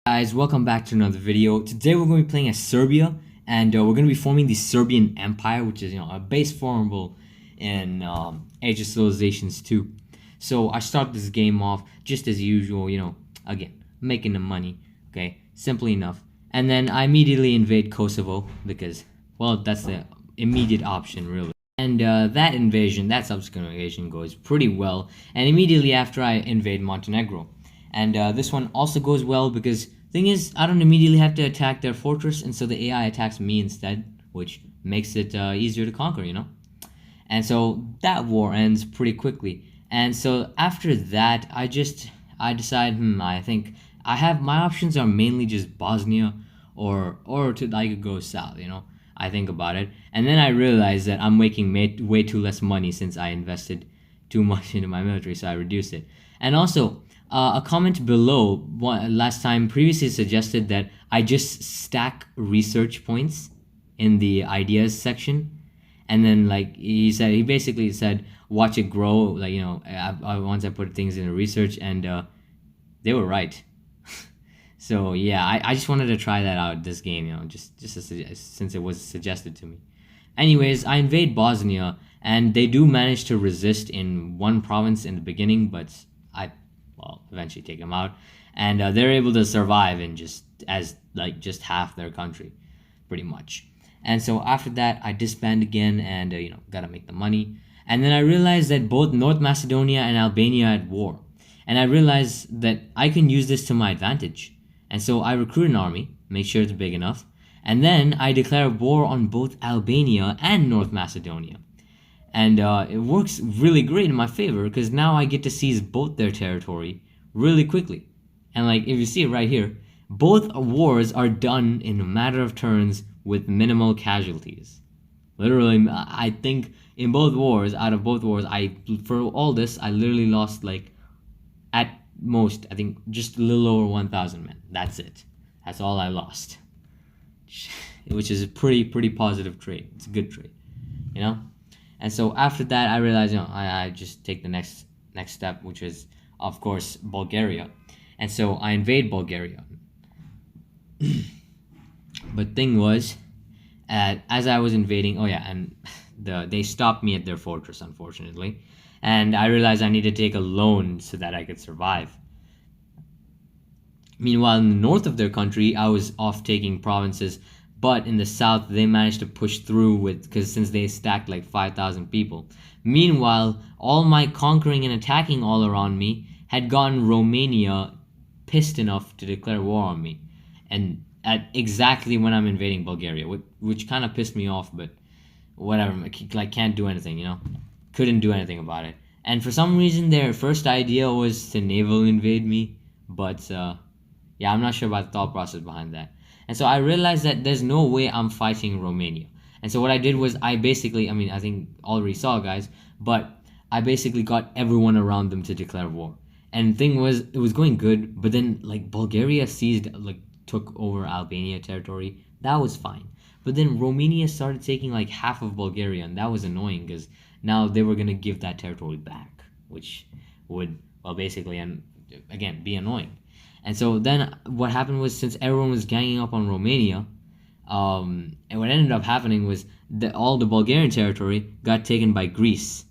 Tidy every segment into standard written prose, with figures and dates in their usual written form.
Guys, welcome back to another video. Today we're going to be playing as Serbia, and we're going to be forming the Serbian Empire, which is a base formable in Age of Civilizations 2. So I start this game off just as usual, again, making the money, okay, simply enough. And then I immediately invade Kosovo because, well, that's the immediate option, really. And that subsequent invasion goes pretty well. And immediately after I invade Montenegro. And this one also goes well because thing is, I don't immediately have to attack their fortress, and so the AI attacks me instead, which makes it easier to conquer, And so that war ends pretty quickly. And so after that, I decide, I think my options are mainly just Bosnia or I could go south, I think about it, and then I realize that I'm making way too less money since I invested too much into my military, so I reduced it. And also, a comment below last time previously suggested that I just stack research points in the ideas section, and then he basically said watch it grow, once I put things into research, and they were right. So yeah, I just wanted to try that out this game, just since it was suggested to me. Anyways, I invade Bosnia, and they do manage to resist in one province in the beginning, but I eventually take them out, and they're able to survive in just half their country, pretty much. And so after that, I disband again, and gotta make the money. And then I realized that both North Macedonia and Albania are at war, and I realized that I can use this to my advantage. And so I recruit an army, make sure it's big enough, and then I declare war on both Albania and North Macedonia. And it works really great in my favor because now I get to seize both their territory really quickly. And if you see it right here, both wars are done in a matter of turns with minimal casualties. Literally, I think out of both wars, for all this, I literally lost at most, I think just a little over 1,000 men. That's it. That's all I lost. Which is a pretty positive trade. It's a good trade, And so after that, I realized, I just take the next step, which is, of course, Bulgaria. And so I invade Bulgaria. But thing was, as I was invading, they stopped me at their fortress, unfortunately. And I realized I needed to take a loan so that I could survive. Meanwhile, in the north of their country, I was off taking provinces, but in the south, they managed to push through since they stacked 5,000 people. Meanwhile, all my conquering and attacking all around me had gotten Romania pissed enough to declare war on me. And at exactly when I'm invading Bulgaria, which kind of pissed me off, but whatever, can't do anything, Couldn't do anything about it. And for some reason, their first idea was to naval invade me, but yeah, I'm not sure about the thought process behind that. And so I realized that there's no way I'm fighting Romania. And so what I did was I think already saw, guys, but I basically got everyone around them to declare war. And the thing was, it was going good, but then Bulgaria took over Albania territory. That was fine. But then Romania started taking half of Bulgaria, and that was annoying because now they were going to give that territory back, which would, basically, and again, be annoying. And so then what happened was, since everyone was ganging up on Romania, and what ended up happening was that all the Bulgarian territory got taken by Greece.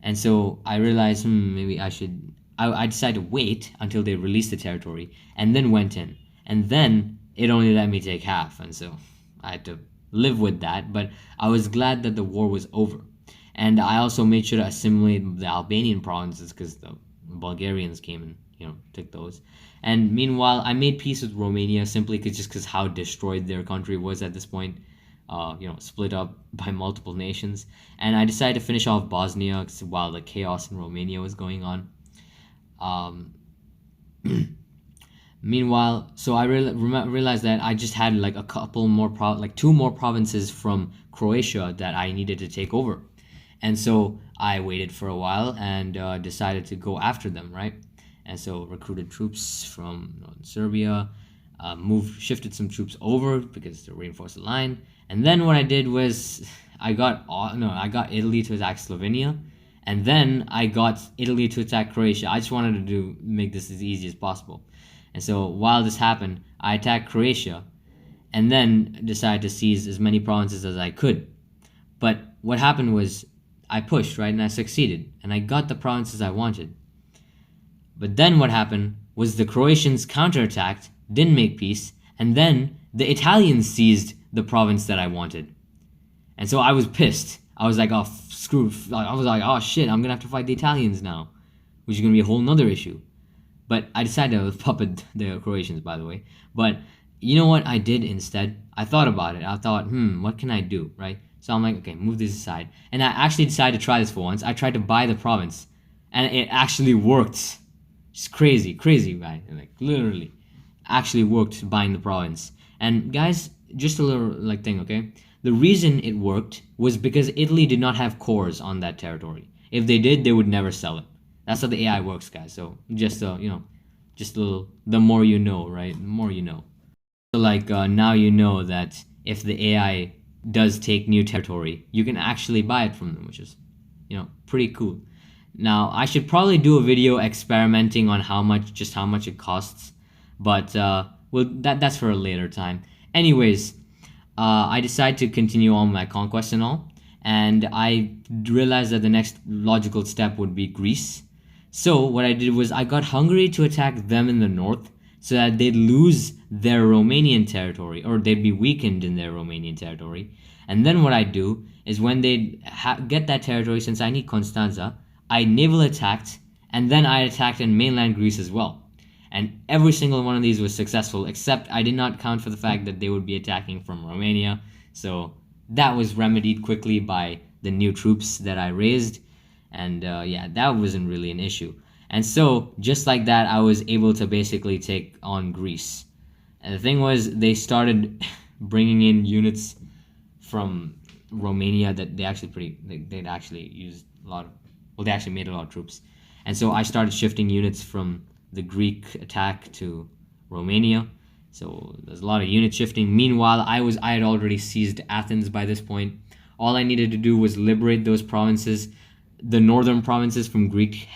And so I realized, maybe I decided to wait until they released the territory and then went in. And then it only let me take half. And so I had to live with that. But I was glad that the war was over. And I also made sure to assimilate the Albanian provinces because the Bulgarians came and took those. And meanwhile, I made peace with Romania simply because how destroyed their country was at this point, split up by multiple nations. And I decided to finish off Bosnia while the chaos in Romania was going on. Meanwhile, so I realized that I just had a couple more two more provinces from Croatia that I needed to take over. And so I waited for a while and decided to go after them, right? And so recruited troops from Serbia, shifted some troops over because to reinforce the line. And then what I did was I got Italy to attack Slovenia, and then I got Italy to attack Croatia. I just wanted to make this as easy as possible. And so while this happened, I attacked Croatia and then decided to seize as many provinces as I could. But what happened was I pushed, right, and I succeeded, and I got the provinces I wanted. But then what happened was the Croatians counterattacked, didn't make peace, and then the Italians seized the province that I wanted. And so I was pissed. I was like, oh, screw. I was like, oh shit, I'm gonna have to fight the Italians now, which is gonna be a whole nother issue. But I decided to puppet the Croatians, by the way. But you know what I did instead? I thought about it. I thought, what can I do, right? So I'm like, okay, move this aside. And I actually decided to try this for once. I tried to buy the province, and it actually worked. It's crazy, right? Like literally, actually worked buying the province. And guys, just a little like thing, okay? The reason it worked was because Italy did not have cores on that territory. If they did, they would never sell it. That's how the AI works, guys. So just just a little. The more you know, right? The more you know. So like now you know that if the AI does take new territory, you can actually buy it from them, which is pretty cool. Now I should probably do a video experimenting on how much it costs, but well, that's for a later time. Anyways, I decided to continue on my conquest and all, and I realized that the next logical step would be Greece. So what I did was I got Hungary to attack them in the north, so that they'd lose their Romanian territory, or they'd be weakened in their Romanian territory. And then what I'd do is when they get that territory, since I need Constanza, I naval attacked, and then I attacked in mainland Greece as well. And every single one of these was successful, except I did not count for the fact that they would be attacking from Romania. So that was remedied quickly by the new troops that I raised. And yeah, that wasn't really an issue. And so, just like that, I was able to basically take on Greece. And the thing was, they started bringing in units from Romania that they'd actually used a lot of, well, they actually made a lot of troops. And so I started shifting units from the Greek attack to Romania. So there's a lot of unit shifting. Meanwhile, I had already seized Athens by this point. All I needed to do was liberate those provinces, the northern provinces, from Greek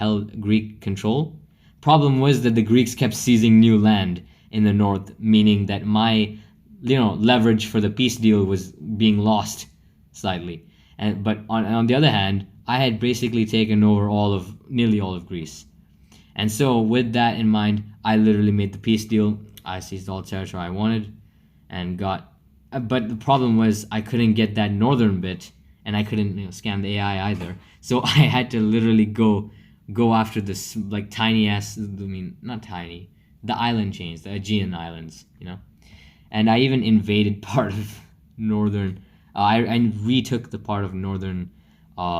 control. Problem was that the Greeks kept seizing new land in the north, meaning that my leverage for the peace deal was being lost slightly. But on the other hand, I had basically taken over nearly all of Greece. And so with that in mind, I literally made the peace deal. I seized all the territory I wanted and got, but the problem was I couldn't get that northern bit, and I couldn't scam the AI either. So I had to literally go after this like tiny ass, not tiny, the island chains, the Aegean islands, And I even invaded part of northern, I retook the part of northern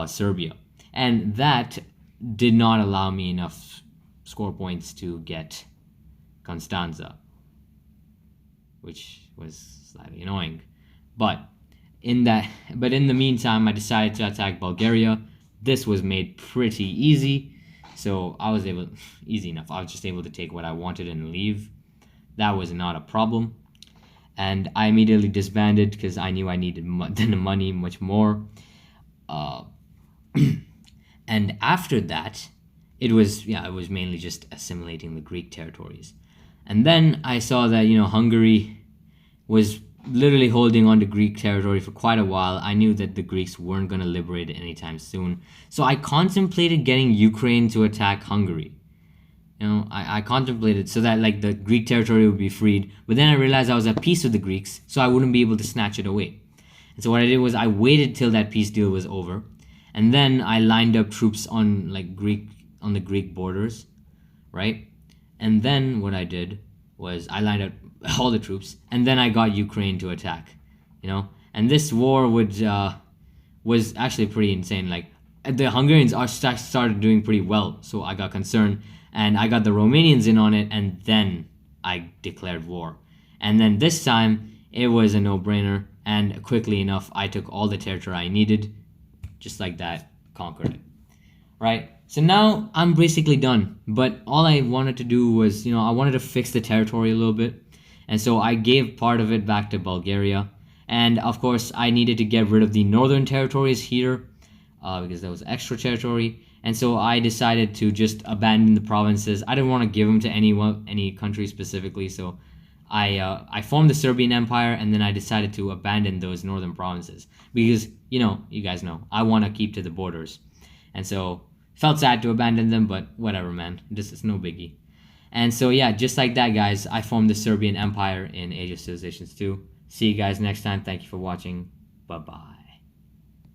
Serbia. And that did not allow me enough score points to get Constanza, which was slightly annoying. But in the meantime, I decided to attack Bulgaria. This was made pretty easy, so easy enough. I was just able to take what I wanted and leave. That was not a problem. And I immediately disbanded because I knew I needed the money much more. And after that, it was mainly just assimilating the Greek territories. And then I saw that, Hungary was literally holding on to Greek territory for quite a while. I knew that the Greeks weren't going to liberate it anytime soon. So I contemplated getting Ukraine to attack Hungary. I contemplated so that like the Greek territory would be freed. But then I realized I was at peace with the Greeks, so I wouldn't be able to snatch it away. And so what I did was I waited till that peace deal was over. And then I lined up troops on the Greek borders, right? And then what I did was I lined up all the troops, and then I got Ukraine to attack, And this war was actually pretty insane. Like the Hungarians started doing pretty well, so I got concerned, and I got the Romanians in on it, and then I declared war. And then this time it was a no-brainer, and quickly enough I took all the territory I needed, just like that, conquered it, right? So now I'm basically done, but all I wanted to do was, I wanted to fix the territory a little bit. And so I gave part of it back to Bulgaria. And of course, I needed to get rid of the northern territories here because that was extra territory. And so I decided to just abandon the provinces. I didn't want to give them to any country specifically, so I formed the Serbian Empire, and then I decided to abandon those northern provinces because you guys know I want to keep to the borders, and so felt sad to abandon them, but whatever, man. It's no biggie. And so yeah, just like that, guys, I formed the Serbian Empire in Age of Civilizations 2. See you guys next time. Thank you for watching. Bye bye.